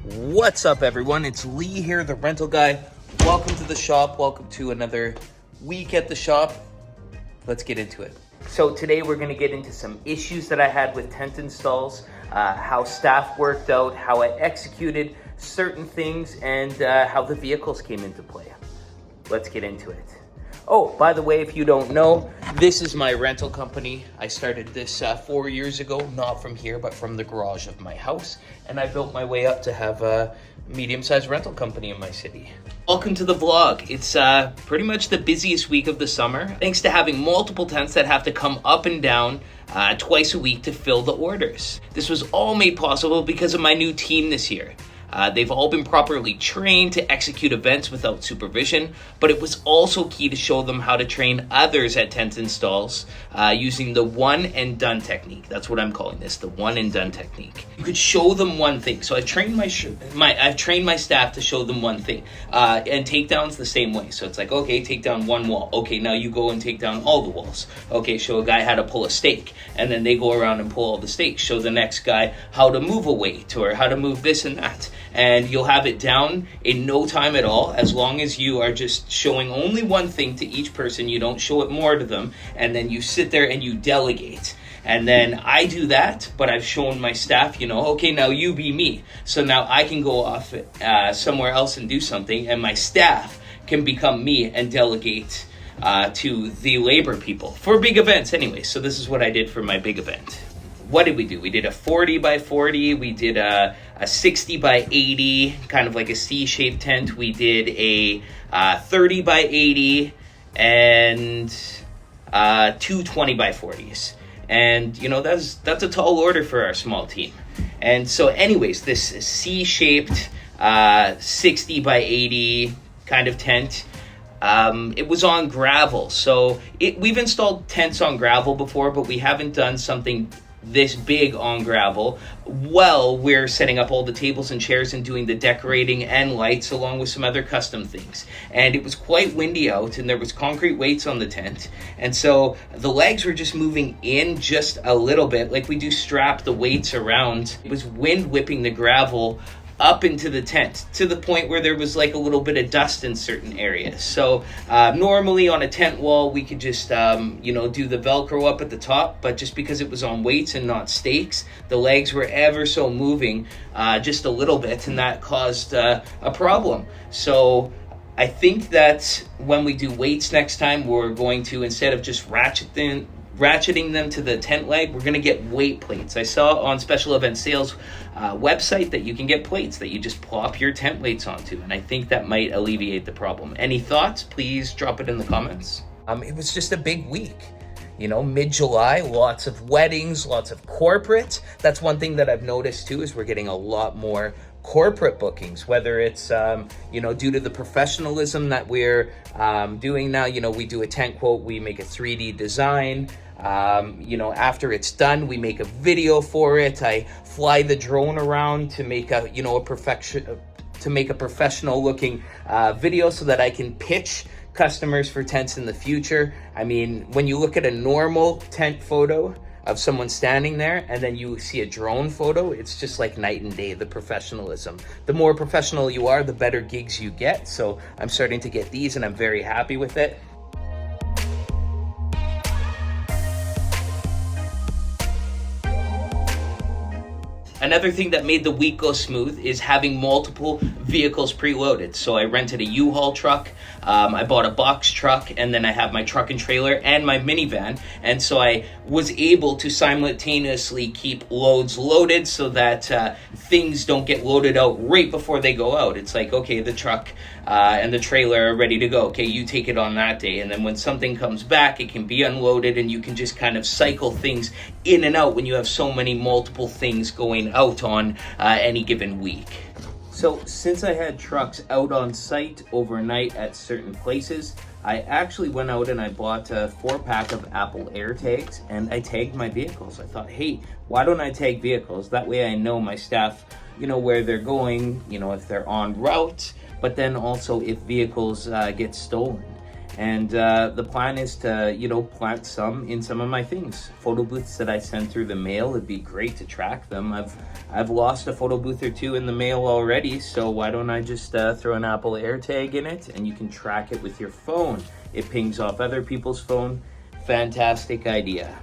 What's up, everyone? It's Lee here, the rental guy. Welcome to the shop. Welcome to another week at the shop. Let's get into it. So today we're going to get into some issues that I had with tent installs, how staff worked out, how I executed certain things, and how the vehicles came into play. Let's get into it. Oh, by the way, if you don't know, this is my rental company. I started this 4 years ago, not from here, but from the garage of my house. And I built my way up to have a medium-sized rental company in my city. Welcome to the vlog. It's pretty much the busiest week of the summer, thanks to having multiple tents that have to come up and down twice a week to fill the orders. This was all made possible because of my new team this year. They've all been properly trained to execute events without supervision, but it was also key to show them how to train others at tent installs using the one and done technique. That's what I'm calling this, the one and done technique. You could show them one thing. So I've trained my staff to show them one thing. And takedowns the same way. So it's like, okay, take down one wall. Okay, now you go and take down all the walls. Okay, show a guy how to pull a stake, and then they go around and pull all the stakes. Show the next guy how to move a weight or how to move this and that. And you'll have it down in no time at all, as long as you are just showing only one thing to each person. You don't show it more to them, and then you sit there and you delegate. And then I do that, but I've shown my staff, okay, now you be me. So now I can go off somewhere else and do something, and my staff can become me and delegate to the labor people for big events anyway. So this is what I did for my big event. What did we do? We did a 40 by 40. We did a 60 by 80, kind of like a C-shaped tent. We did a 30 by 80 and two 20 by 40s. And, that's a tall order for our small team. And so anyways, this C-shaped 60 by 80 kind of tent, it was on gravel. So we've installed tents on gravel before, but we haven't done something this big on gravel. Well, we're setting up all the tables and chairs and doing the decorating and lights along with some other custom things. And it was quite windy out, and there was concrete weights on the tent. And so the legs were just moving in just a little bit, like we do strap the weights around. It was wind whipping the gravel up into the tent to the point where there was like a little bit of dust in certain areas. So normally on a tent wall, we could just, do the Velcro up at the top, but just because it was on weights and not stakes, the legs were ever so moving just a little bit, and that caused a problem. So I think that when we do weights next time, we're going to, instead of just ratcheting them to the tent leg, we're going to get weight plates. I saw on Special Event Sales website that you can get plates that you just plop your tent weights onto, and I think that might alleviate the problem. Any thoughts? Please drop it in the comments. It was just a big week. Mid-July, lots of weddings, lots of corporate. That's one thing that I've noticed too, is we're getting a lot more corporate bookings, whether it's, due to the professionalism that we're doing now. We do a tent quote, we make a 3D design. After it's done, we make a video for it. I fly the drone around to make a professional looking video so that I can pitch customers for tents in the future. I mean, when you look at a normal tent photo of someone standing there and then you see a drone photo, it's just like night and day, the professionalism. The more professional you are, the better gigs you get. So I'm starting to get these and I'm very happy with it. Another thing that made the week go smooth is having multiple vehicles preloaded. So I rented a U-Haul truck, I bought a box truck, and then I have my truck and trailer and my minivan. And so I was able to simultaneously keep loads loaded so that things don't get loaded out right before they go out. It's like, okay, the truck and the trailer are ready to go. Okay, you take it on that day. And then when something comes back, it can be unloaded, and you can just kind of cycle things in and out when you have so many multiple things going out on any given week. So since I had trucks out on site overnight at certain places, I actually went out and I bought a 4-pack of Apple AirTags, and I tagged my vehicles. I thought, hey, why don't I tag vehicles? That way I know my staff, where they're going, if they're en route, but then also if vehicles get stolen. And the plan is to, you know, plant some in some of my things. Photo booths that I send through the mail, it'd be great to track them. I've lost a photo booth or two in the mail already, so why don't I just throw an Apple AirTag in it, and you can track it with your phone. It pings off other people's phone. Fantastic idea.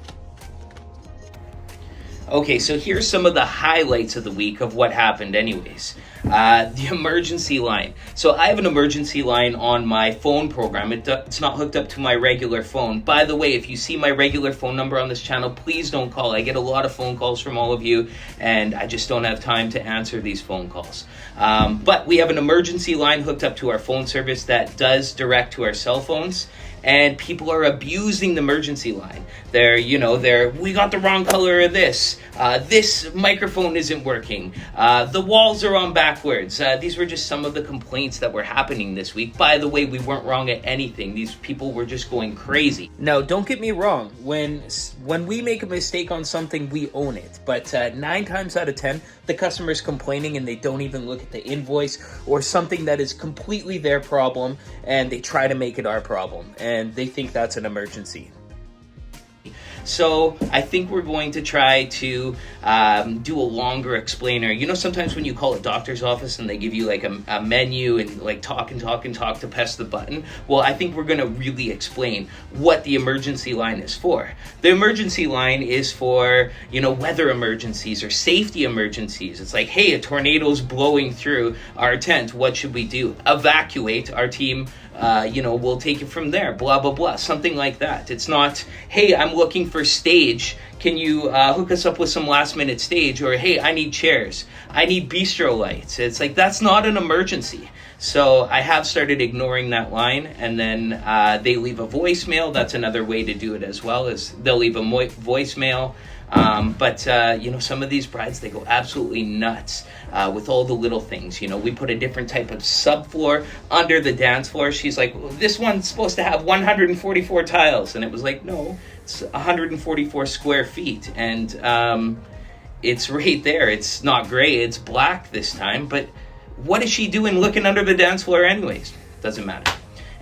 Okay, so here's some of the highlights of the week of what happened anyways. The emergency line. So I have an emergency line on my phone program. It's not hooked up to my regular phone. By the way, if you see my regular phone number on this channel, please don't call. I get a lot of phone calls from all of you, and I just don't have time to answer these phone calls. But we have an emergency line hooked up to our phone service that does direct to our cell phones. And people are abusing the emergency line. We got the wrong color of this. This microphone isn't working. The walls are on backwards. These were just some of the complaints that were happening this week. By the way, we weren't wrong at anything. These people were just going crazy. Now, don't get me wrong. When we make a mistake on something, we own it. But 9 times out of 10, the customer's complaining and they don't even look at the invoice or something that is completely their problem, and they try to make it our problem. And they think that's an emergency. So I think we're going to try to do a longer explainer. You know, sometimes when you call a doctor's office and they give you like a menu and like talk to press the button. Well, I think we're going to really explain what the emergency line is for. The emergency line is for, you know, weather emergencies or safety emergencies. It's like, hey, a tornado's blowing through our tent. What should we do? Evacuate. Our team we'll take it from there, blah, blah, blah, something like that. It's not, hey, I'm looking for stage. Can you hook us up with some last minute stage? Or, hey, I need chairs. I need bistro lights. It's like, that's not an emergency. So I have started ignoring that line, and then they leave a voicemail. That's another way to do it as well, is they'll leave a voicemail. Some of these brides, they go absolutely nuts with all the little things. You know, we put a different type of subfloor under the dance floor. She's like, well, this one's supposed to have 144 tiles. And it was like, no, it's 144 square feet. And it's right there. It's not gray, it's black this time. But what is she doing looking under the dance floor anyways? Doesn't matter.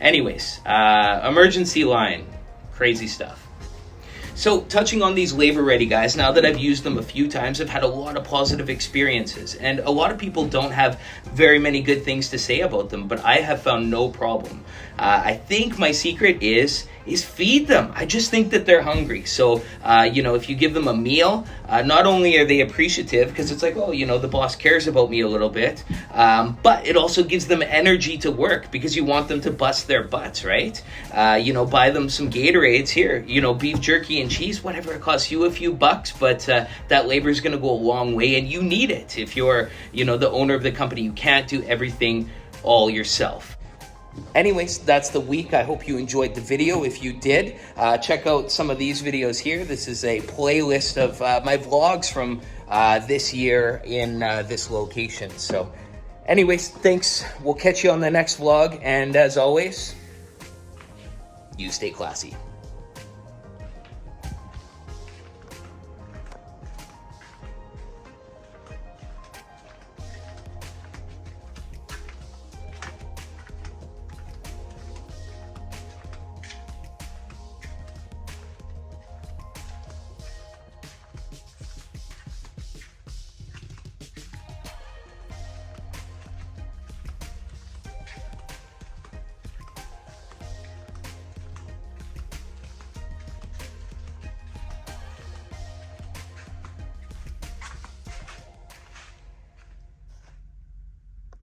Anyways, emergency line, crazy stuff. So touching on these labor ready guys, now that I've used them a few times, I've had a lot of positive experiences, and a lot of people don't have very many good things to say about them, but I have found no problem. I think my secret is feed them. I just think that they're hungry. So, if you give them a meal, not only are they appreciative, because it's like, oh, the boss cares about me a little bit, but it also gives them energy to work, because you want them to bust their butts, right? Buy them some Gatorades here, beef jerky and cheese, whatever, it costs you a few bucks, but that labor is going to go a long way, and you need it. If you're, the owner of the company, you can't do everything all yourself. Anyways, that's the week. I hope you enjoyed the video. If you did, check out some of these videos here. This is a playlist of my vlogs from this year in this location. So anyways, thanks. We'll catch you on the next vlog. And as always, you stay classy.